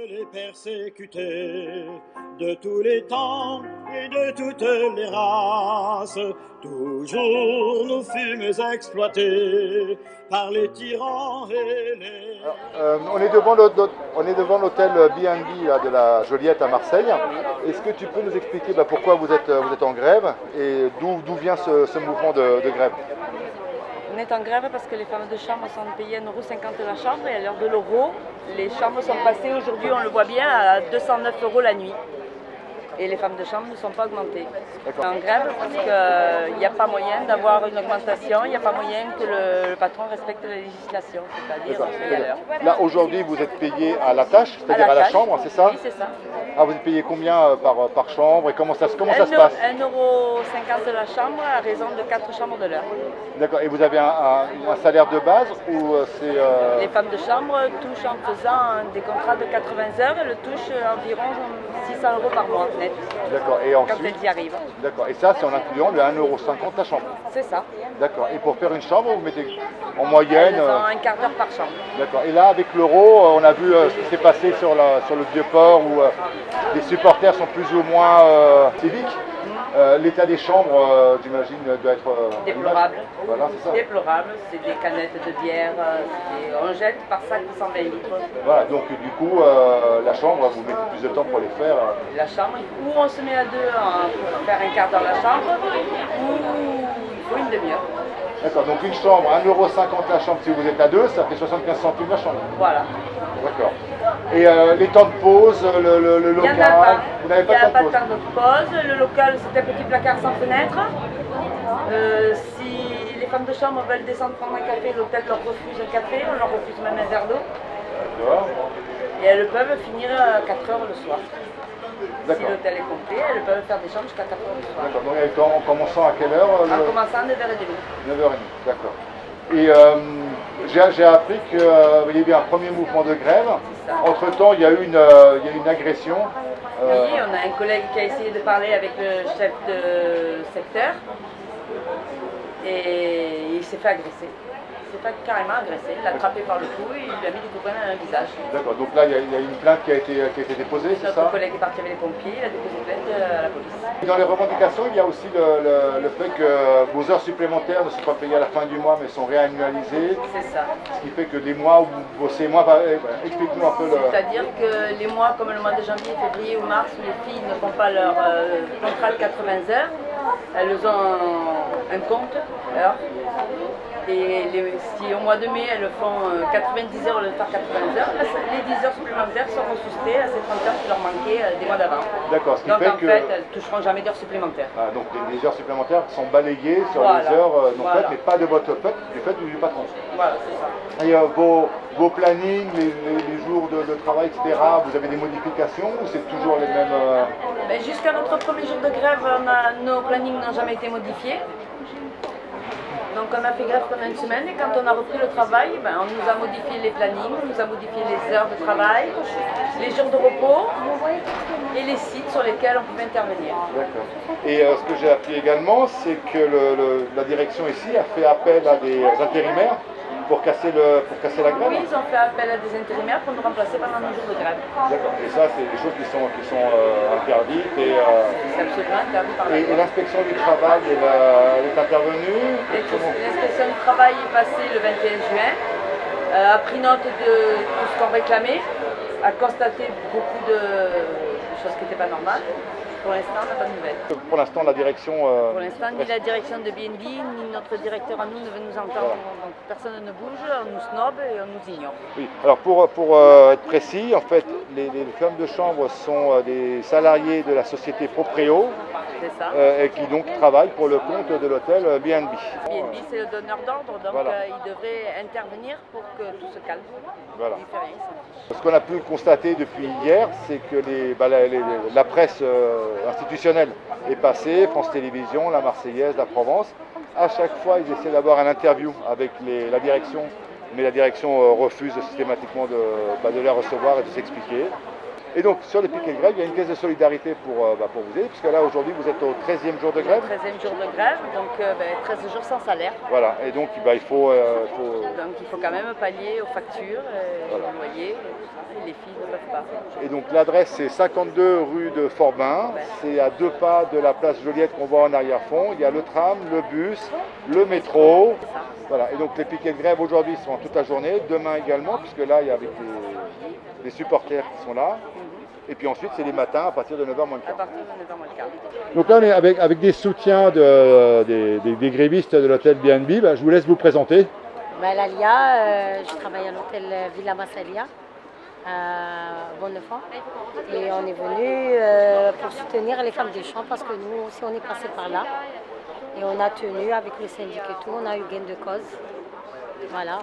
les persécutés de tous les temps et de toutes les races. Toujours nous fûmes exploités par les tyrans et les... On est devant l'hôtel B&B là, de la Joliette à Marseille. Est-ce que tu peux nous expliquer pourquoi vous êtes en grève et d'où vient ce mouvement de grève? On est en grève parce que les femmes de chambre sont payées 1,50 € la chambre et à l'heure de l'euro, les chambres sont passées aujourd'hui, on le voit bien, à 209 € la nuit. Et les femmes de chambre ne sont pas augmentées. On est en grève parce qu'il n'y a pas moyen d'avoir une augmentation, il n'y a pas moyen que le patron respecte la législation, c'est-à-dire payer à l'heure. Là, aujourd'hui, vous êtes payé à la tâche, c'est-à-dire à la chambre, c'est ça? Oui, c'est ça. Ah, vous êtes payé combien par chambre et comment ça se passe? 1,50 € la chambre à raison de 4 chambres de l'heure. D'accord. Et vous avez un salaire de base ou c'est... Les femmes de chambre touchent en faisant des contrats de 80 heures, elles touchent environ 600 € par mois net. D'accord. Et ensuite, quand elles y arrivent. D'accord. Et ça, c'est en incluant le 1,50 € la chambre. C'est ça. D'accord. Et pour faire une chambre, vous mettez en moyenne... Elles ont un quart d'heure par chambre. D'accord. Et là, avec l'euro, on a vu ce qui s'est passé sur le Vieux-Port où les supporters sont plus ou moins civiques. L'état des chambres, j'imagine, doit être... déplorable. Voilà, c'est ça. Déplorable. C'est des canettes de bière. On jette par sac de 120 litres. Voilà, donc du coup, la chambre, vous mettez plus de temps pour les faire. La chambre, ou on se met à deux pour faire un quart d'heure la chambre, ou il faut une demi-heure. D'accord, donc une chambre, 1,50 € la chambre, si vous êtes à deux, ça fait 75 centimes la chambre. Voilà. D'accord. Et les temps de pause, le local, vous n'avez pas de temps de pause? Il n'y a pas de temps de pause. Le local, c'est un petit placard sans fenêtre. Si les femmes de chambre veulent descendre prendre un café, l'hôtel leur refuse un café, on leur refuse même un verre d'eau. D'accord. Et elles peuvent finir à 4 h le soir. Si D'accord. l'hôtel est complet, elles peuvent faire des chambres jusqu'à 4 h le soir. D'accord, donc en commençant à quelle heure? En commençant à 9h30. 9h30, d'accord. Et j'ai appris qu'il y a eu un premier mouvement de grève. Entre-temps, il y a eu une agression. Oui, on a un collègue qui a essayé de parler avec le chef de secteur et il s'est fait agresser. Il s'est fait carrément agresser, il l'a attrapé par le cou et il lui a mis des coups dans le visage. D'accord, donc là il y a une plainte qui a été déposée, c'est ça? Notre collègue est parti avec les pompiers, il a déposé plainte à la police. Dans les revendications, il y a aussi le fait que vos heures supplémentaires ne sont pas payées à la fin du mois mais sont réannualisées. C'est ça. Ce qui fait que des mois où vous bossez moins, explique-nous un peu le... C'est-à-dire que les mois comme le mois de janvier, février ou mars où les filles ne font pas leur contrat de 80 heures, elles ont un compte heure. Et si au mois de mai elles font 90 heures au lieu de faire 80 heures, les 10 heures supplémentaires seront soustées à ces 30 heures qui leur manquaient des mois d'avant. D'accord, ce qui donc fait en fait, elles ne toucheront jamais d'heures supplémentaires. Ah, donc des heures supplémentaires sont balayées sur les heures non faites, mais pas de votre fait, du fait du patron. Voilà, c'est ça. Et vos plannings, les jours de travail, etc., vous avez des modifications ou c'est toujours les mêmes Jusqu'à notre premier jour de grève, nos plannings n'ont jamais été modifiés. Donc on a fait grève pendant une semaine et quand on a repris le travail, on nous a modifié les plannings, on nous a modifié les heures de travail, les jours de repos et les sites sur lesquels on pouvait intervenir. D'accord. Et ce que j'ai appris également, c'est que la direction ici a fait appel à des intérimaires pour casser la grève. Oui, ils ont fait appel à des intérimaires pour nous remplacer pendant nos jours de grève. D'accord. Et ça, c'est des choses qui sont interdites. C'est absolument interdit par la loi. Et l'inspection du travail, elle est intervenue? L'inspection du travail est passée le 21 juin, a pris note de tout ce qu'on réclamait, a constaté beaucoup de choses qui n'étaient pas normales. Pour l'instant, on n'a pas de nouvelles. Pour l'instant, la direction... Pour l'instant, ni la direction de BNB, ni notre directeur à nous ne veut nous entendre. Voilà. Donc personne ne bouge, on nous snob et on nous ignore. Oui, alors pour être précis, en fait, les femmes de chambre sont des salariés de la société Proprio. C'est ça. Et qui donc travaillent pour le compte de l'hôtel BNB. BNB, c'est le donneur d'ordre, donc voilà. Il devrait intervenir pour que tout se calme. Voilà. Il fait rien, il s'en fiche. Ce qu'on a pu constater depuis hier, c'est que la presse institutionnelle est passée, France Télévisions, la Marseillaise, la Provence. À chaque fois, ils essaient d'avoir un interview avec la direction, mais la direction refuse systématiquement de les recevoir et de s'expliquer. Et donc sur les piquets de grève, il y a une caisse de solidarité pour vous aider, puisque là aujourd'hui vous êtes au 13e jour de grève. 13e jour de grève, donc 13 jours sans salaire. Voilà, et donc il faut... Donc il faut quand même pallier aux factures, voilà. aux loyers, et les filles ne peuvent pas. Et donc l'adresse c'est 52 rue de Forbin, c'est à 2 pas de la place Joliette qu'on voit en arrière-fond. Il y a le tram, le bus, le métro. Voilà, et donc les piquets de grève aujourd'hui sont toute la journée, demain également, puisque là il y a avec des supporters qui sont là. Et puis ensuite, c'est les matins à partir de 9h moins le quart. À partir de 9h moins le quart. Donc là, on est avec des soutiens des grévistes de l'hôtel BNB. Je vous laisse vous présenter. Lalia, je travaille à l'hôtel Villa Massalia à Bonnefond. Et on est venu pour soutenir les femmes de chambre parce que nous aussi, on est passé par là. Et on a tenu avec le syndicat et tout, on a eu gain de cause. Voilà,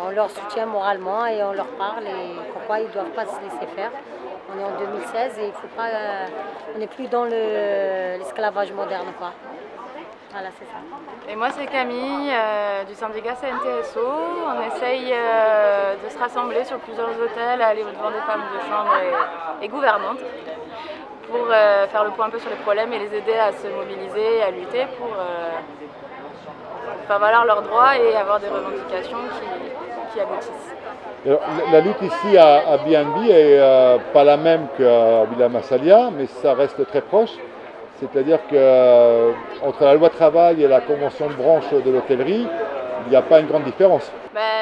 on leur soutient moralement et on leur parle et pourquoi ils ne doivent pas se laisser faire. On est en 2016 et il faut pas, on n'est plus dans l'esclavage moderne, quoi. Voilà, c'est ça. Et moi c'est Camille du syndicat CNTSO. On essaye de se rassembler sur plusieurs hôtels, aller au-devant des femmes de chambre et gouvernantes pour faire le point un peu sur les problèmes et les aider à se mobiliser et à lutter pour faire valoir leurs droits et avoir des revendications qui aboutissent. Alors, la lutte ici à BNB est pas la même qu'à Villa Massalia, mais ça reste très proche. C'est-à-dire qu'entre la loi travail et la convention de branche de l'hôtellerie, il n'y a pas une grande différence.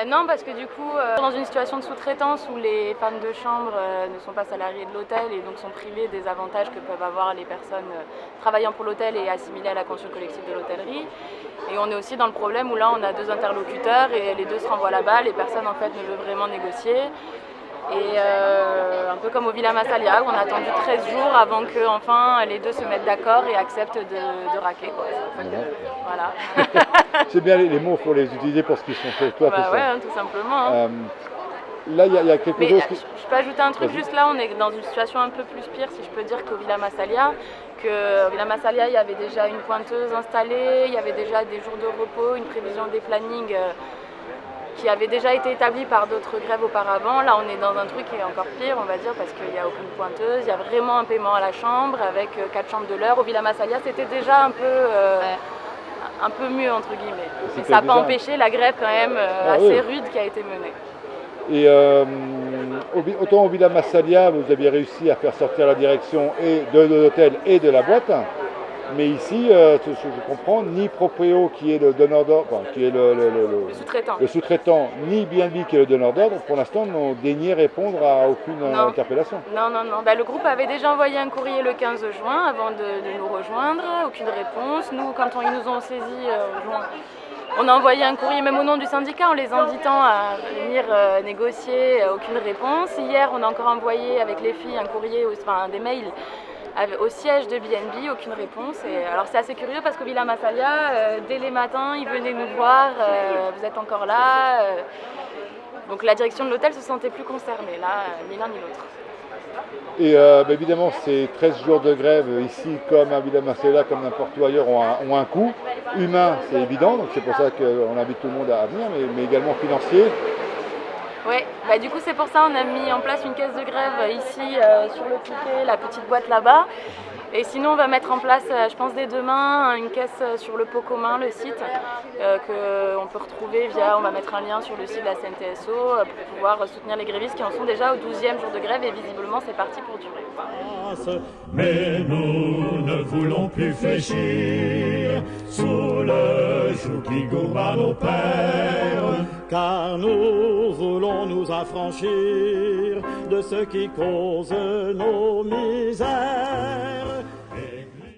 Non, parce que du coup, dans une situation de sous-traitance où les femmes de chambre ne sont pas salariées de l'hôtel et donc sont privées des avantages que peuvent avoir les personnes travaillant pour l'hôtel et assimilées à la convention collective de l'hôtellerie. Et on est aussi dans le problème où là on a 2 interlocuteurs et les 2 se renvoient la balle et personne en fait ne veut vraiment négocier. Et un peu comme au Villa Massalia, où on a attendu 13 jours avant que enfin les 2 se mettent d'accord et acceptent de raquer. Quoi. Voilà. C'est bien, les mots, il faut les utiliser pour ce qu'ils sont faits. Ouais, tout simplement. Hein. Là, il y a quelque chose qui... Je peux ajouter un truc, juste là, on est dans une situation un peu plus pire, si je peux dire, qu'au Villa Massalia. Au Villa Massalia, il y avait déjà une pointeuse installée, il y avait déjà des jours de repos, une prévision des plannings qui avait déjà été établie par d'autres grèves auparavant. Là, on est dans un truc qui est encore pire, on va dire, parce qu'il n'y a aucune pointeuse, il y a vraiment un paiement à la chambre, avec 4 chambres de l'heure. Au Villa Massalia, c'était déjà un peu mieux, entre guillemets. Mais ça n'a pas empêché la grève quand même assez rude qui a été menée. Et autant au Villa Massalia, vous aviez réussi à faire sortir la direction et de l'hôtel et de la boîte, mais ici, je comprends, ni Proprio qui est le donneur d'ordre, qui est le sous-traitant, ni BNB qui est le donneur d'ordre, pour l'instant n'ont daigné répondre à aucune interpellation. Non. Le groupe avait déjà envoyé un courrier le 15 juin avant de nous rejoindre, aucune réponse. Nous, quand ils nous ont saisis on a envoyé un courrier même au nom du syndicat en les invitant à venir négocier, aucune réponse. Hier, on a encore envoyé avec les filles un courrier, des mails au siège de BNB, aucune réponse. Et alors c'est assez curieux parce qu'au Villa Massalia, dès les matins, ils venaient nous voir, vous êtes encore là. Donc la direction de l'hôtel se sentait plus concernée, là, ni l'un ni l'autre. Et évidemment, ces 13 jours de grève ici, comme à Villa Massalia, comme n'importe où ailleurs, ont un coût humain, c'est évident, donc c'est pour ça qu'on invite tout le monde à venir, mais également financier. Oui, du coup c'est pour ça qu'on a mis en place une caisse de grève ici sur le piquet, la petite boîte là-bas. Et sinon on va mettre en place, je pense dès demain, une caisse sur le pot commun, le site, qu'on peut retrouver on va mettre un lien sur le site de la CNTSO pour pouvoir soutenir les grévistes qui en sont déjà au 12e jour de grève et visiblement c'est parti pour durer. Mais nous ne voulons plus fléchir sous le joug qui gourme à nos pères, car nous voulons nous affranchir de ce qui cause nos misères.